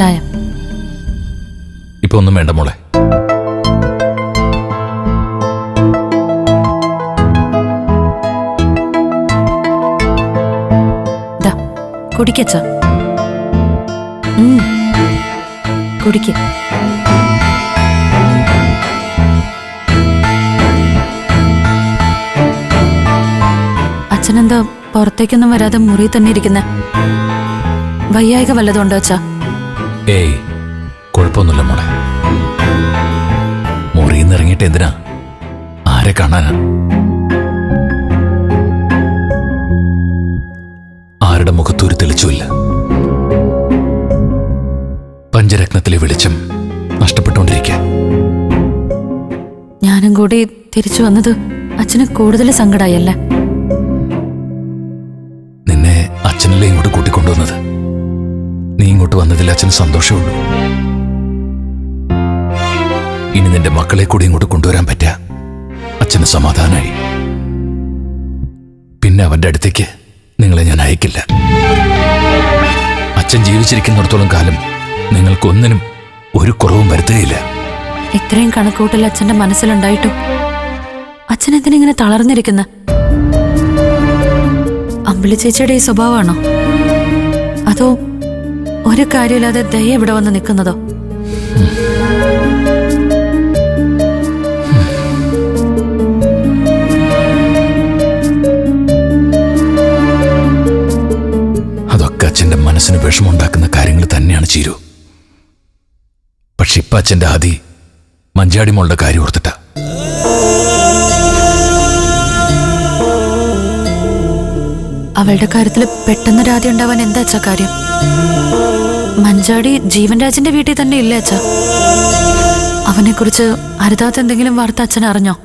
ചായ. ഇപ്പൊ ഒന്നും വേണ്ട മോളെ. കുടിക്കച്ച. കുടിക്ക. അച്ഛനെന്താ പുറത്തേക്കൊന്നും വരാതെ മുറി തന്നെ ഇരിക്കുന്നെ? വയ്യായിക വല്ലതുണ്ടോ അച്ഛാ? ഏയ്, കുഴപ്പമൊന്നുമില്ല മോളെ. മുറിയിന്ന് ഇറങ്ങിയിട്ട് എന്തിനാ? ആരെ കാണാനാ? ആരുടെ മുഖത്തൊരു തെളിച്ചുമില്ല. പഞ്ചരത്നത്തിലെ വെളിച്ചം നഷ്ടപ്പെട്ടുകൊണ്ടിരിക്കുക. ഞാനും കൂടി തിരിച്ചു വന്നത് അച്ഛന് കൂടുതൽ സങ്കടായല്ലേ? നിന്നെ അച്ഛനല്ലേ ഇങ്ങോട്ട് കൂട്ടിക്കൊണ്ടുവന്നത്. നീ ഇങ്ങോട്ട് വന്നതിൽ അച്ഛന് സന്തോഷമുള്ളൂ. ഇനി നിന്റെ മക്കളെ കൂടി ഇങ്ങോട്ട് കൊണ്ടുവരാൻ പറ്റുക അച്ഛന് സമാധാനമായി. പിന്നെ അവന്റെ അടുത്തേക്ക് നിങ്ങളെ ഞാൻ അയക്കില്ല. അച്ഛൻ ജീവിച്ചിരിക്കുന്നിടത്തോളം കാലം നിങ്ങൾക്കൊന്നിനും ഒരു കുറവും വരുത്തുകയില്ല. ഇത്രയും കണക്കൂട്ടൽ അച്ഛന്റെ മനസ്സിലുണ്ടായിട്ടും അച്ഛൻ എന്തിനിങ്ങനെ തളർന്നിരിക്കുന്ന? അമ്പിളി ചേച്ചിയുടെ ഈ സ്വഭാവമാണോ? അതോ ഒരു കാര്യമില്ലാതെ ദയ ഇവിടെ വന്ന് നിൽക്കുന്നതോ? അതൊക്കെ അച്ഛന്റെ മനസ്സിന് വിഷമമുണ്ടാക്കുന്ന കാര്യങ്ങൾ തന്നെയാണ് ചീരു. പക്ഷെ ഇപ്പൊ അച്ഛന്റെ ആദി മഞ്ചാടി മോളുടെ കാര്യം ഓർത്തിട്ടാ. അവളുടെ കാര്യത്തിൽ പെട്ടെന്നൊരാതി ഉണ്ടാവാൻ എന്താ അച്ഛാ കാര്യം? മഞ്ചാടി ജീവൻ രാജിന്റെ വീട്ടിൽ തന്നെ ഇല്ലേ അച്ഛാ? അവനെ കുറിച്ച് അരുതാത്ത എന്തെങ്കിലും വാർത്ത അച്ഛൻ അറിഞ്ഞോ?